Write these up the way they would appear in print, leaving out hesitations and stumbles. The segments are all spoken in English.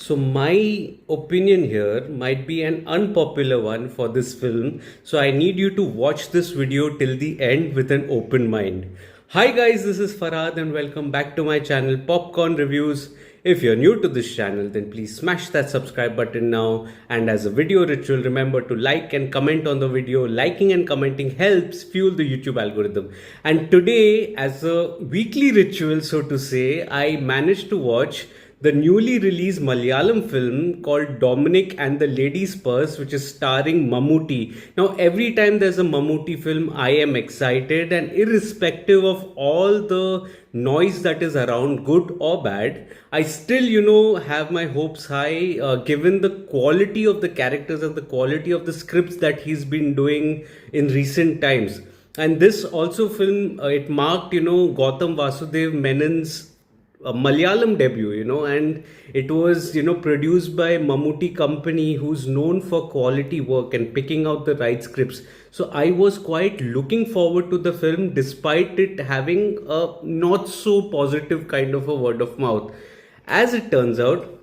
So, my opinion here might be an unpopular one for this film. So, I need you to watch this video till the end with an open mind. Hi, guys, this is Farhad, and welcome back to my channel Popcorn Reviews. If you're new to this channel, then please smash that subscribe button now. And as a video ritual, remember to like and comment on the video. Liking and commenting helps fuel the YouTube algorithm. And today, as a weekly ritual, so to say, I managed to watch the newly released Malayalam film called Dominic and the Lady's Purse, which is starring Mammootty. Now, every time there's a Mammootty film, I am excited, and irrespective of all the noise that is around, good or bad, I still, have my hopes high, given the quality of the characters and the quality of the scripts that he's been doing in recent times. And this also film, it marked, Gautam Vasudev Menon's a Malayalam debut, and it was, produced by Mammootty company, who's known for quality work and picking out the right scripts. So I was quite looking forward to the film, despite it having a not so positive kind of a word of mouth. As it turns out,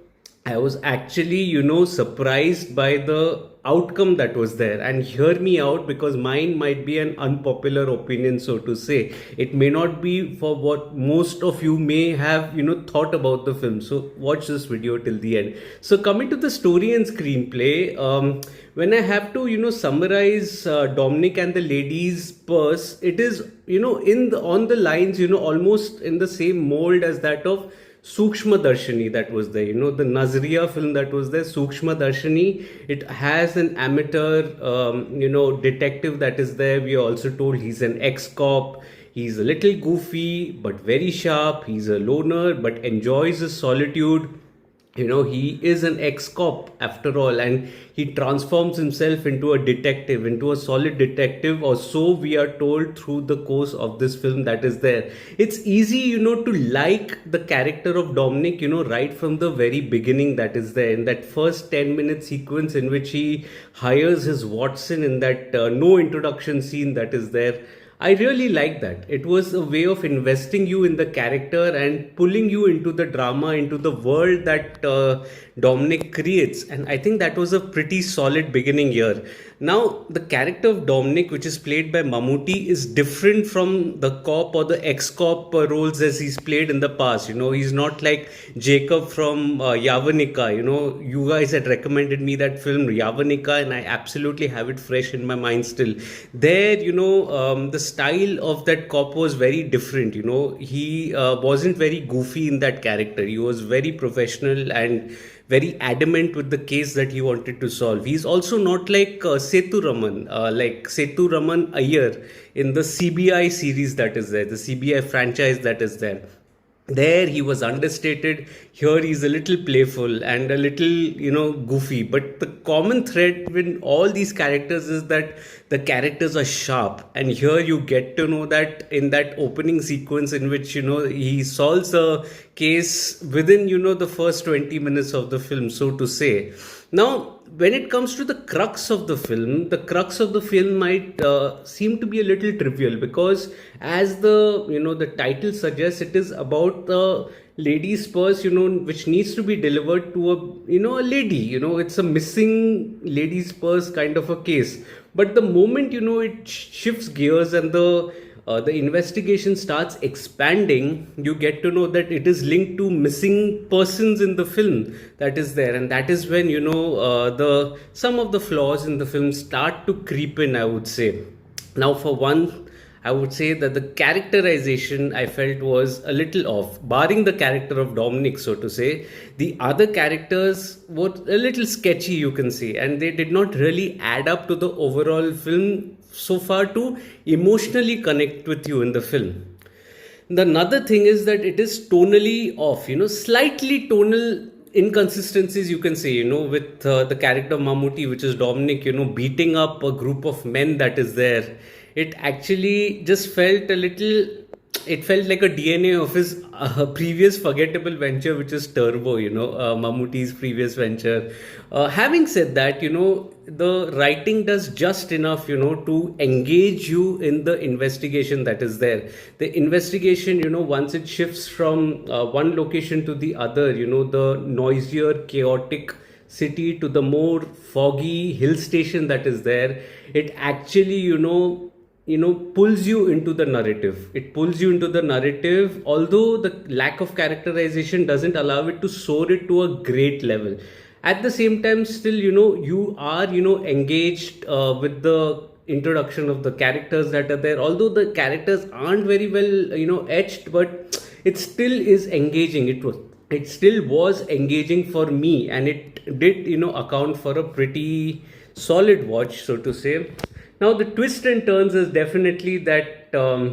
I was actually, surprised by the outcome that was there. And hear me out, because mine might be an unpopular opinion, so to say. It may not be for what most of you may have, thought about the film. So watch this video till the end. So coming to the story and screenplay, when I have to, summarize Dominic and the Lady's Purse, it is, on the lines, almost in the same mold as that of Sukshma Darshini that was there, the Nazriya film that was there, Sukshma Darshini. It has an amateur, detective that is there. We are also told he's an ex-cop. He's a little goofy, but very sharp. He's a loner, but enjoys his solitude. He is an ex-cop after all, and he transforms himself into a detective, into a solid detective, or so we are told through the course of this film that is there. It's easy, to like the character of Dominic, right from the very beginning that is there. In that first 10-minute sequence in which he hires his Watson, in that no introduction scene that is there, I really like that. It was a way of investing you in the character and pulling you into the drama, into the world that Dominic creates. And I think that was a pretty solid beginning here. Now, the character of Dominic, which is played by Mammootty, is different from the cop or the ex-cop roles as he's played in the past. He's not like Jacob from Yavanika. You guys had recommended me that film Yavanika, and I absolutely have it fresh in my mind still. There, the style of that cop was very different. He wasn't very goofy in that character. He was very professional and very adamant with the case that he wanted to solve. He's also not like Setu Raman, like Setu Raman Iyer in the CBI series that is there, the CBI franchise that is there. There he was understated. Here he's a little playful and a little, goofy. But the common thread in all these characters is that the characters are sharp. And here you get to know that in that opening sequence in which, he solves a case within, the first 20 minutes of the film, so to say. Now, when it comes to the crux of the film might seem to be a little trivial, because as the title suggests, it is about the lady's purse, which needs to be delivered to a lady. It's a missing lady's purse kind of a case. But the moment, it shifts gears and the investigation starts expanding, you get to know that it is linked to missing persons in the film that is there. And that is when, some of the flaws in the film start to creep in, I would say. Now, for one, I would say that the characterization I felt was a little off, barring the character of Dominic, so to say. The other characters were a little sketchy, you can say, and they did not really add up to the overall film so far to emotionally connect with you in the film. The another thing is that it is tonally off, slightly tonal inconsistencies, you can say, with the character of Mammootty, which is Dominic, beating up a group of men that is there. It actually just felt a little it felt like a DNA of his previous forgettable venture, which is Turbo, Mammootty's previous venture. Having said that, the writing does just enough, to engage you in the investigation that is there. The investigation, once it shifts from one location to the other, the noisier, chaotic city to the more foggy hill station that is there, it actually, pulls you into the narrative. It pulls you into the narrative, although the lack of characterization doesn't allow it to soar it to a great level. At the same time, still, you are, engaged with the introduction of the characters that are there, although the characters aren't very well, etched, but it still is engaging. It still was engaging for me, and it did, account for a pretty solid watch, so to say. Now, the twist and turns is definitely that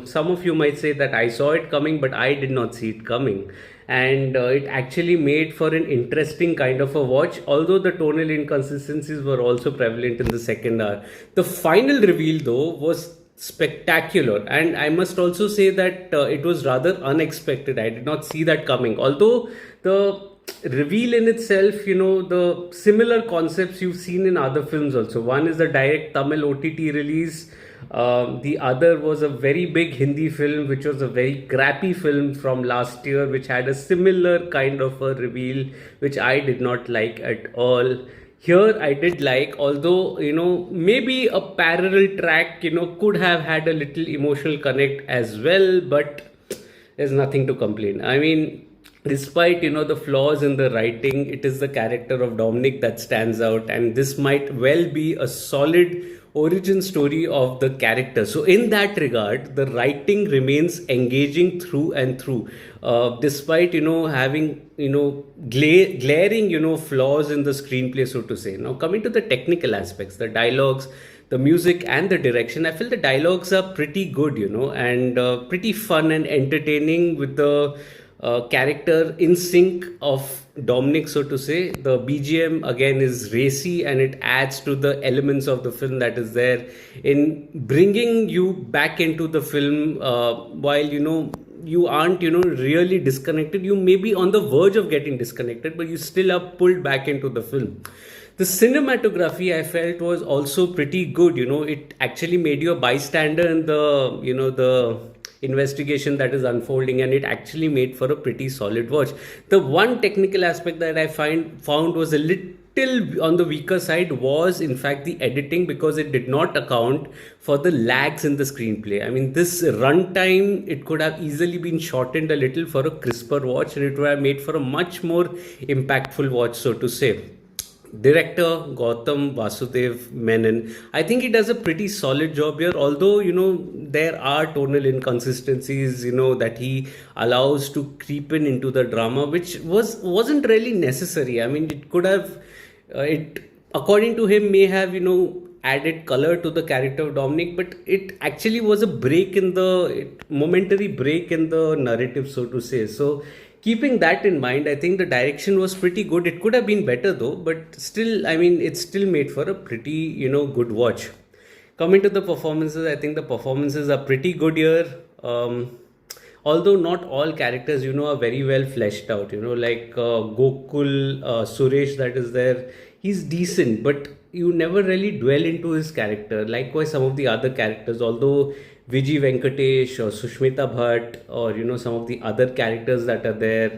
some of you might say that I saw it coming, but I did not see it coming. And it actually made for an interesting kind of a watch, although the tonal inconsistencies were also prevalent in the second hour. The final reveal, though, was spectacular, and I must also say that it was rather unexpected. I did not see that coming, although the reveal in itself, the similar concepts you've seen in other films also. One is the direct Tamil OTT release. The other was a very big Hindi film, which was a very crappy film from last year, which had a similar kind of a reveal, which I did not like at all. Here I did like, although, maybe a parallel track, could have had a little emotional connect as well, but there's nothing to complain. I mean, despite the flaws in the writing, it is the character of Dominic that stands out, and this might well be a solid origin story of the character. So in that regard, the writing remains engaging through and through, despite having glaring flaws in the screenplay, so to say. Now, coming to the technical aspects, the dialogues, the music and the direction, I feel the dialogues are pretty good, and pretty fun and entertaining, with the character in sync of Dominic, so to say. The BGM again is racy, and it adds to the elements of the film that is there in bringing you back into the film, while you aren't really disconnected. You may be on the verge of getting disconnected, but you still are pulled back into the film. The cinematography, I felt, was also pretty good. It actually made you a bystander in the investigation that is unfolding, and it actually made for a pretty solid watch. The one technical aspect that I found was a little on the weaker side was, in fact, the editing, because it did not account for the lags in the screenplay. I mean, this runtime, it could have easily been shortened a little for a crisper watch, and it would have made for a much more impactful watch, so to say. Director Gautam Vasudev Menon, I think he does a pretty solid job here, although there are tonal inconsistencies that he allows to creep into the drama, which wasn't really necessary. I mean, it could have it according to him may have added color to the character of Dominic, but it actually was a momentary break in the narrative, so to say. So keeping that in mind, I think the direction was pretty good. It could have been better though, but still, I mean, it's still made for a pretty, good watch. Coming to the performances, I think the performances are pretty good here. Although not all characters, are very well fleshed out, like Gokul, Suresh that is there, he's decent, but you never really dwell into his character. Likewise, some of the other characters, although Vijay Venkatesh or Sushmita Bhatt, or some of the other characters that are there,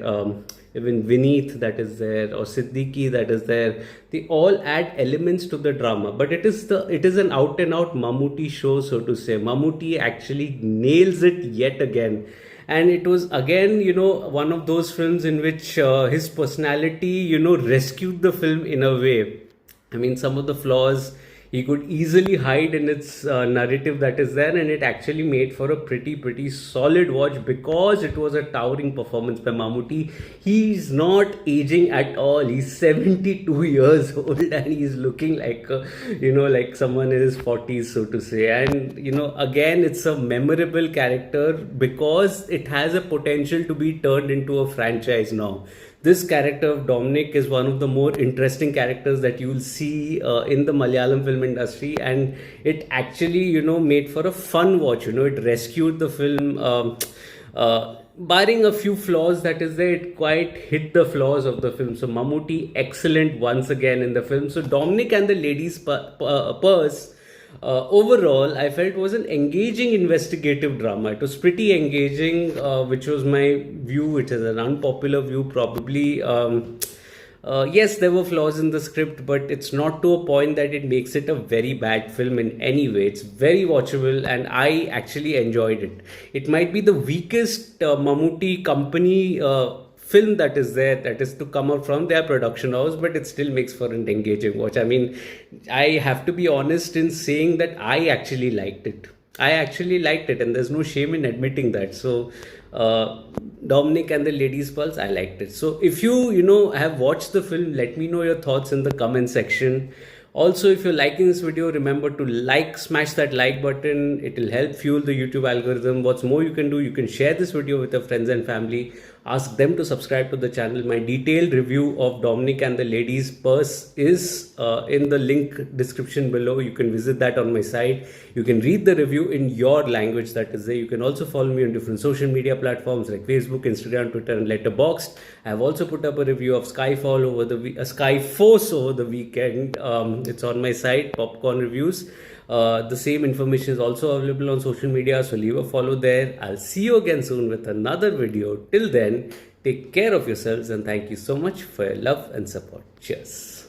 even Vineet that is there, or Siddiqui that is there, they all add elements to the drama. But it is an out and out Mammootty show, so to say. Mammootty actually nails it yet again. And it was again, one of those films in which his personality, rescued the film in a way. I mean, some of the flaws he could easily hide in its narrative that is there, and it actually made for a pretty solid watch, because it was a towering performance by Mammootty. He's not aging at all. He's 72 years old, and he's looking like like someone in his 40s, so to say. And again, it's a memorable character because it has a potential to be turned into a franchise now. This character of Dominic is one of the more interesting characters that you will see in the Malayalam film industry, and it actually made for a fun watch. It rescued the film Barring a few flaws that is there, it quite hit the flaws of the film. So Mammootty, excellent once again in the film. So Dominic and the Lady's Purse, overall, I felt was an engaging investigative drama. It was pretty engaging, which was my view. It is an unpopular view, probably. Yes, there were flaws in the script, but it's not to a point that it makes it a very bad film in any way. It's very watchable, and I actually enjoyed it. It might be the weakest Mammootty company film that is there, that is to come out from their production house, but it still makes for an engaging watch. I mean, I have to be honest in saying that I actually liked it. I actually liked it, and there's no shame in admitting that. So, Dominic and the Lady's Pulse, I liked it. So, if you have watched the film, let me know your thoughts in the comment section. Also, if you're liking this video, remember to smash that like button. It will help fuel the YouTube algorithm. What's more, you can do, you can share this video with your friends and family. Ask them to subscribe to the channel. My detailed review of Dominic and the Lady's Purse is in the link description below. You can visit that on my site. You can read the review in your language that is there. You can also follow me on different social media platforms like Facebook, Instagram, Twitter, and Letterboxd. I have also put up a review of Skyforce over the weekend. It's on my site, Popcorn Reviews. The same information is also available on social media, so leave a follow there. I'll see you again soon with another video. Till then, take care of yourselves and thank you so much for your love and support. Cheers.